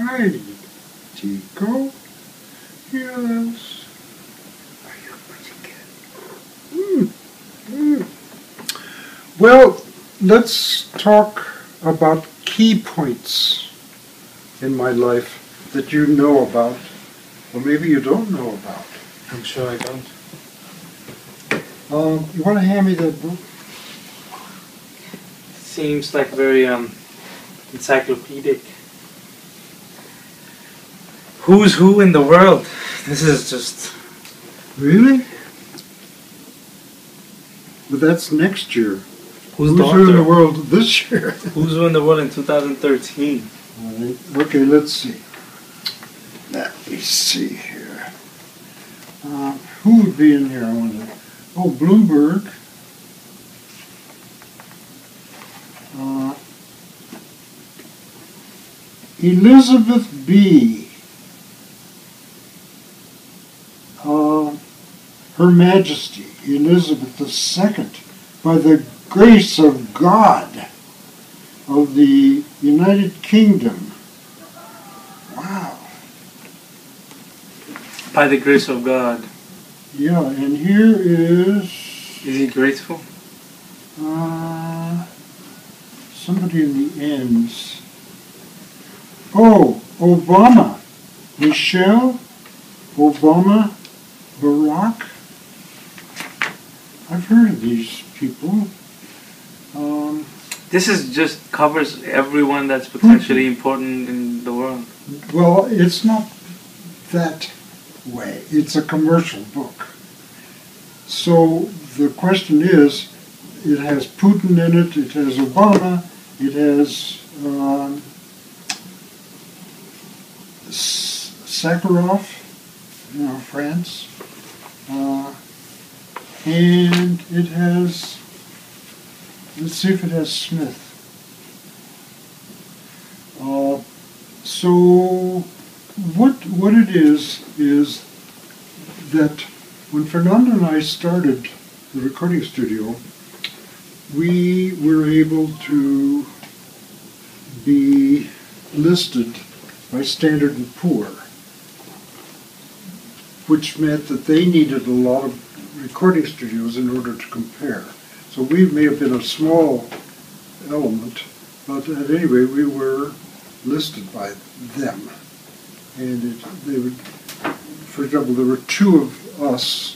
Hi, Tico. Yes. Are you pretty good? Well, let's talk about key points in my life that you know about, or maybe you don't know about. I'm sure I don't. You want to hand me that book? Seems like very encyclopedic. Who's who in the world? This is just... Really? But that's next year. Who's who in the world this year? Who's who in the world in 2013? All right. Okay, let's see. Let me see here. Who would be in here? I wonder. Oh, Bloomberg. Elizabeth B. Her Majesty Elizabeth II, by the grace of God of the United Kingdom. Wow. By the grace of God. Yeah, and here is... Is he grateful? Somebody in the ends. Oh, Obama. Michelle Obama Barack. I've heard of these people. This is just covers everyone that's potentially important in the world. Well, it's not that way. It's a commercial book. So the question is, it has Putin in it, it has Obama, it has Sakharov, France, and it has, let's see if it has Smith. So what it is that when Fernando and I started the recording studio, we were able to be listed by Standard & Poor, which meant that they needed a lot of recording studios in order to compare. So we may have been a small element, but at any rate we were listed by them. And they would, for example, there were two of us,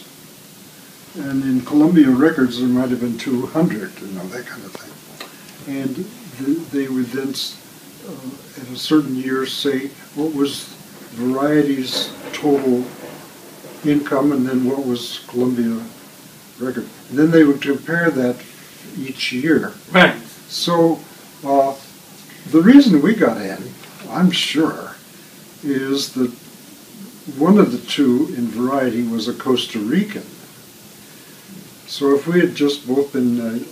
and in Columbia Records there might have been 200, that kind of thing. And they would then, at a certain year, say what was Variety's total income and then what was Columbia Record. And then they would compare that each year. Right. So the reason we got in, I'm sure, is that one of the two in Variety was a Costa Rican. So if we had just both been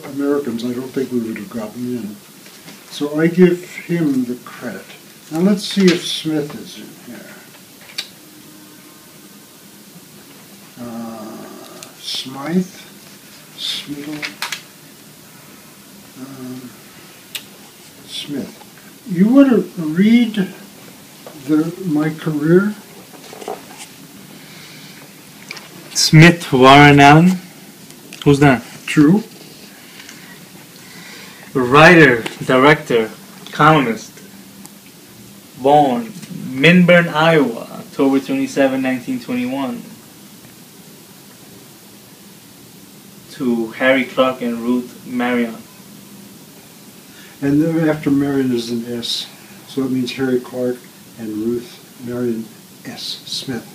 Americans, I don't think we would have gotten in. So I give him the credit. Now let's see if Smith is in here. Smythe, Smith. Smith. You want to read my career? Smith Warren Allen. Who's that? True. Writer, director, columnist. Born Minburn, Iowa, October 27, 1921. To Harry Clark and Ruth Marion. And then after Marion is an S, so it means Harry Clark and Ruth Marion S. Smith.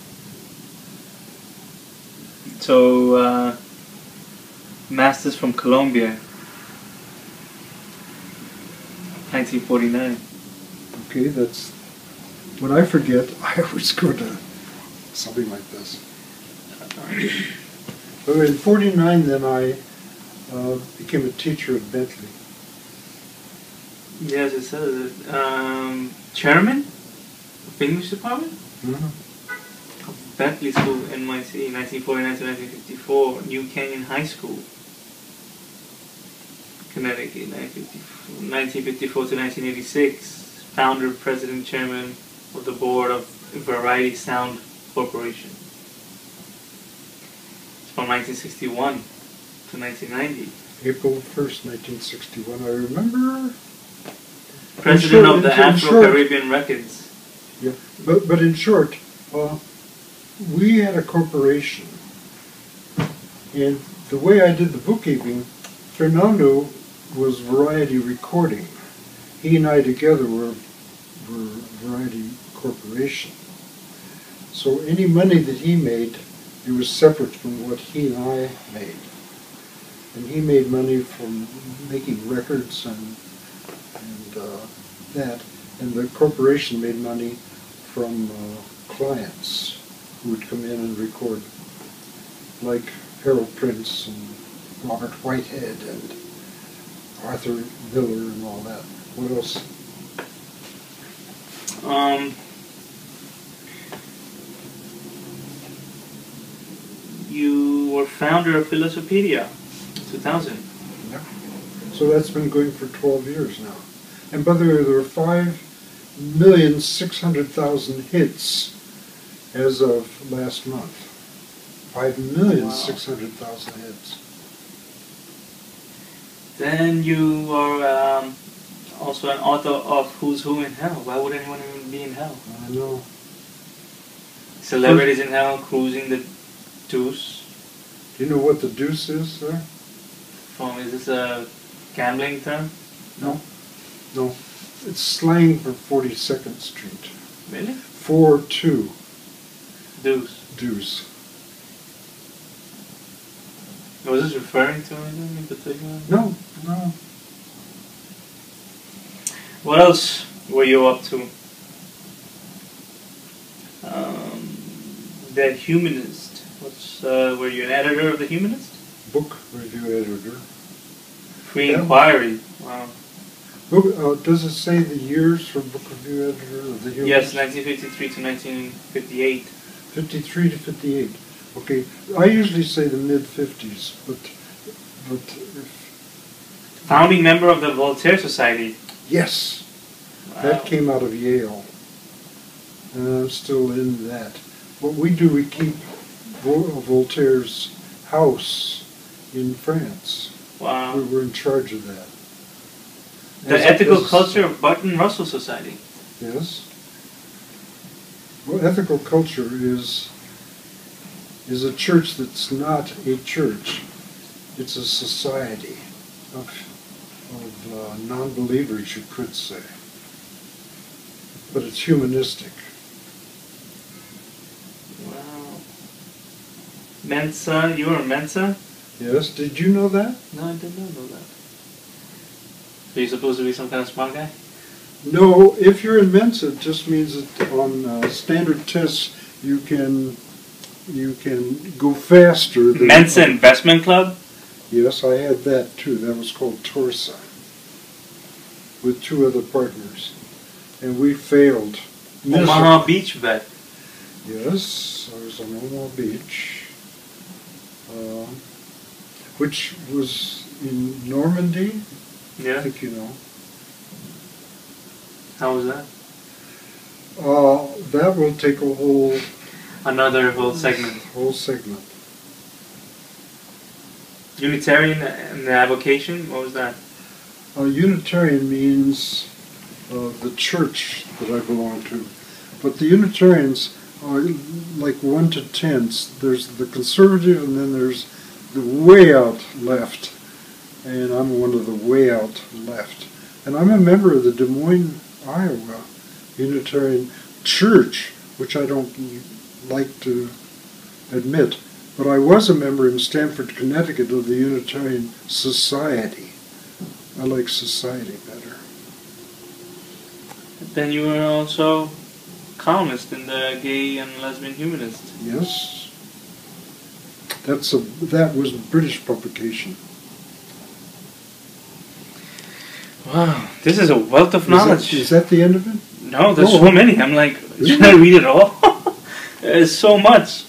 So, Masters from Columbia, 1949. Okay, that's when I forget. I always go to something like this. But in '49, then I became a teacher at Bentley. Yes, it says it. Chairman of English Department? Mm-hmm. Bentley School, NYC, 1949 to 1954. New Canyon High School, Connecticut, 1954 to 1986. founder, president, chairman of the board of Variety Sound Corporation. It's from 1961 to 1990. April 1st, 1961. I remember. President of the Afro-Caribbean Records. Yeah, but in short, we had a corporation, and the way I did the bookkeeping, Fernando was Variety Recording. He and I together were Variety Corporation. So any money that he made, it was separate from what he and I made. And he made money from making records and that, and the corporation made money from clients who would come in and record, like Harold Prince and Robert Whitehead and Arthur Miller and all that. What else? You were founder of Philosopedia in 2000. Yeah. So that's been going for 12 years now. And by the way, there are 5,600,000 hits as of last month. 5,600,000 hits. Then you are also an author of Who's Who in Hell. Why would anyone even be in hell? I know. Celebrities in Hell, Cruising the Deuce. Do you know what the deuce is, sir? Is this a gambling term? No. No. It's slang for 42nd Street. Really? 4-2. Deuce. Deuce. Was this referring to anything in particular? No, no. What else were you up to? The Humanist. Were you an editor of The Humanist? Book review editor. Free Inquiry. Wow. Book, does it say the years for book review editor of The Humanist? Yes, 1953 to 1958. 53 to 58. Okay, I usually say the mid-50s, but if... Founding member of the Voltaire Society. Yes, Wow. that came out of Yale, and I'm still in that. What we do, we keep Voltaire's house in France. Wow. We were in charge of that. The Ethical Culture of Barton Russell Society. Yes. Well, ethical culture is a church that's not a church. It's a society of non-believers, you could say. But it's humanistic. Wow. Mensa, you were a Mensa? Yes, did you know that? No, I did not know that. Are you supposed to be some kind of smart guy? No, if you're in Mensa, it just means that on standard tests you can go faster than... Mensa Investment Club? Yes, I had that too. That was called Torsa, with 2 other partners. And we failed. Omaha Beach vet. Yes, I was on Omaha Beach, which was in Normandy. Yeah. I think you know. How was that? That will take a whole... Another whole segment. Whole segment. Unitarian and the avocation? What was that? Unitarian means the church that I belong to. But the Unitarians are like 1 to 10s. There's the conservative and then there's the way out left. And I'm one of the way out left. And I'm a member of the Des Moines, Iowa Unitarian Church, which I don't like to admit. But I was a member in Stamford, Connecticut of the Unitarian Society. I like society better. Then you were also columnist in the Gay and Lesbian Humanist. Yes. That was a British publication. Wow, this is a wealth of knowledge. Is that the end of it? No, there's so many. I'm like, should I read it all? There's so much.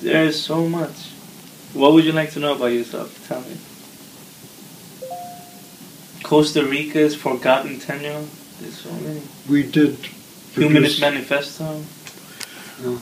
There's so much. What would you like to know about yourself? Tell me. Costa Rica's forgotten tenure. There's so many. We did Humanist produce- Manifesto. No.